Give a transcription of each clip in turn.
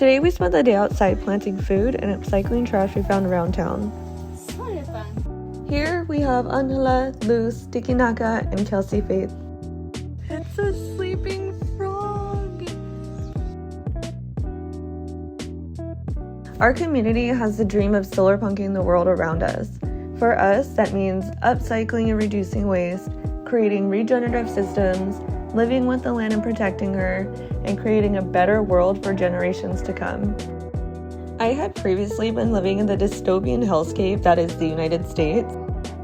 Today we spent the day outside planting food and upcycling trash we found around town. Here we have Angela, Luz, Tikinaka, and Kelsey Faith. It's a sleeping frog! Our community has the dream of solar punking the world around us. For us, that means upcycling and reducing waste, creating regenerative systems, living with the land and protecting her, and creating a better world for generations to come. I had previously been living in the dystopian hellscape that is the United States,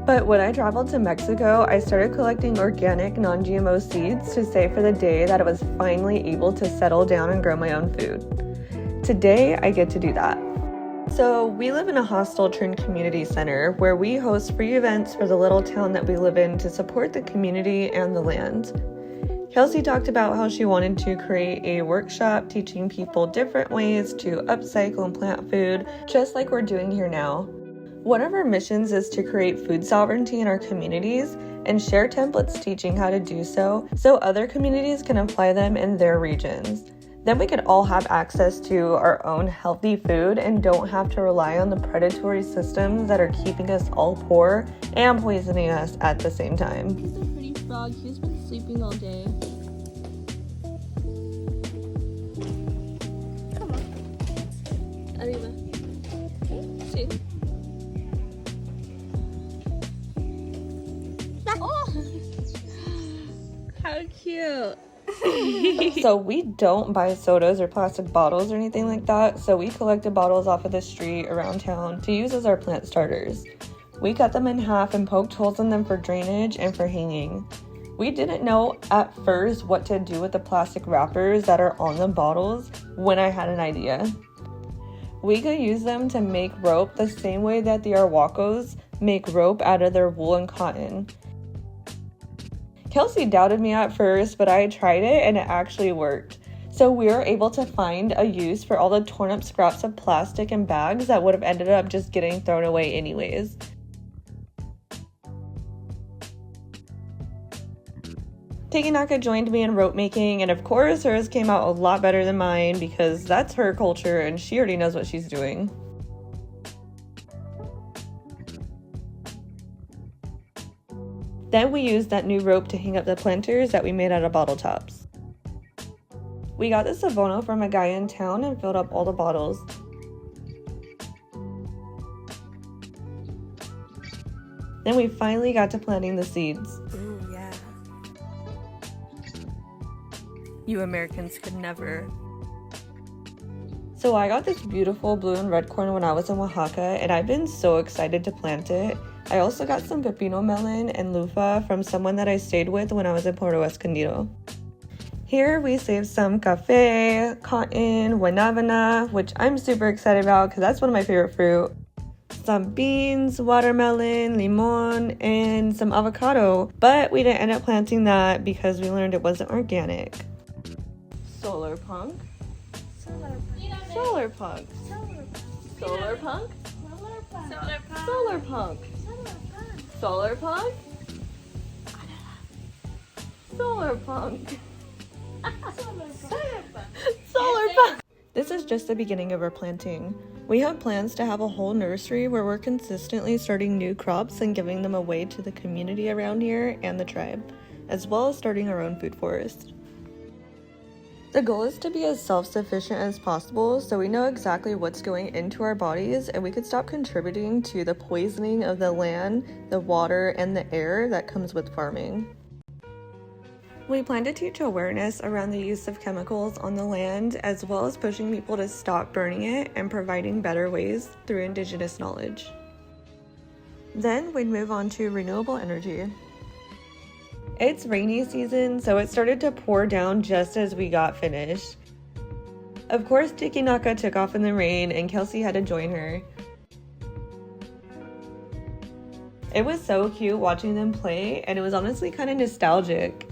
but when I traveled to Mexico, I started collecting organic, non-GMO seeds to save for the day that I was finally able to settle down and grow my own food. Today, I get to do that. So we live in a hostel-turned community center where we host free events for the little town that we live in to support the community and the land. Kelsey talked about how she wanted to create a workshop teaching people different ways to upcycle and plant food, just like we're doing here now. One of our missions is to create food sovereignty in our communities and share templates teaching how to do so other communities can apply them in their regions. Then we could all have access to our own healthy food and don't have to rely on the predatory systems that are keeping us all poor and poisoning us at the same time. He's a pretty frog. He's been sleeping all day. Come on. Arriba. Sí. Oh! How cute. So we don't buy sodas or plastic bottles or anything like that, so we collected bottles off of the street around town to use as our plant starters. We cut them in half and poked holes in them for drainage and for hanging. We didn't know at first what to do with the plastic wrappers that are on the bottles when I had an idea. We could use them to make rope the same way that the Arhuacos make rope out of their wool and cotton. Kelsey doubted me at first, but I tried it and it actually worked. So we were able to find a use for all the torn up scraps of plastic and bags that would have ended up just getting thrown away anyways. Tikinaka joined me in rope making, and of course hers came out a lot better than mine because that's her culture and she already knows what she's doing. Then we used that new rope to hang up the planters that we made out of bottle tops. We got this abono from a guy in town and filled up all the bottles. Then we finally got to planting the seeds. Ooh, yeah. You Americans could never. So I got this beautiful blue and red corn when I was in Oaxaca, and I've been so excited to plant it. I also got some pepino melon and lufa from someone that I stayed with when I was in Puerto Escondido. Here we saved some cafe, cotton, guanabana, which I'm super excited about because that's one of my favorite fruit. Some beans, watermelon, limon, and some avocado, but we didn't end up planting that because we learned it wasn't organic. Solar punk. Solar punk. Solar punk. Solar punk. Solar punk. Solar punk. Solar punk. This is just the beginning of our planting. We have plans to have a whole nursery where we're consistently starting new crops and giving them away to the community around here and the tribe, as well as starting our own food forest. The goal is to be as self-sufficient as possible so we know exactly what's going into our bodies and we could stop contributing to the poisoning of the land, the water, and the air that comes with farming. We plan to teach awareness around the use of chemicals on the land, as well as pushing people to stop burning it and providing better ways through indigenous knowledge. Then we'd move on to renewable energy. It's rainy season, so it started to pour down just as we got finished. Of course, Tikinaka took off in the rain and Kelsey had to join her. It was so cute watching them play, and it was honestly kind of nostalgic.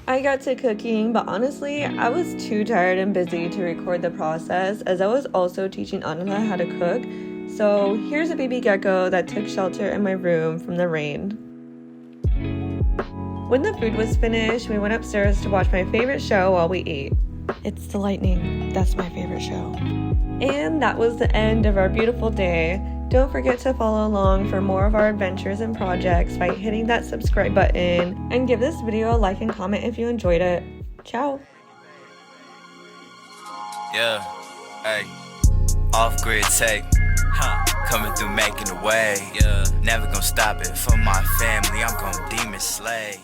I got to cooking, but honestly, I was too tired and busy to record the process as I was also teaching Anna how to cook. So here's a baby gecko that took shelter in my room from the rain. When the food was finished, we went upstairs to watch my favorite show while we ate. It's The Lightning. That's my favorite show. And that was the end of our beautiful day. Don't forget to follow along for more of our adventures and projects by hitting that subscribe button and give this video a like and comment if you enjoyed it. Ciao! Yeah, hey, off-grid take, coming through making a way, yeah, never gonna stop it for my family, I'm gonna demon slay.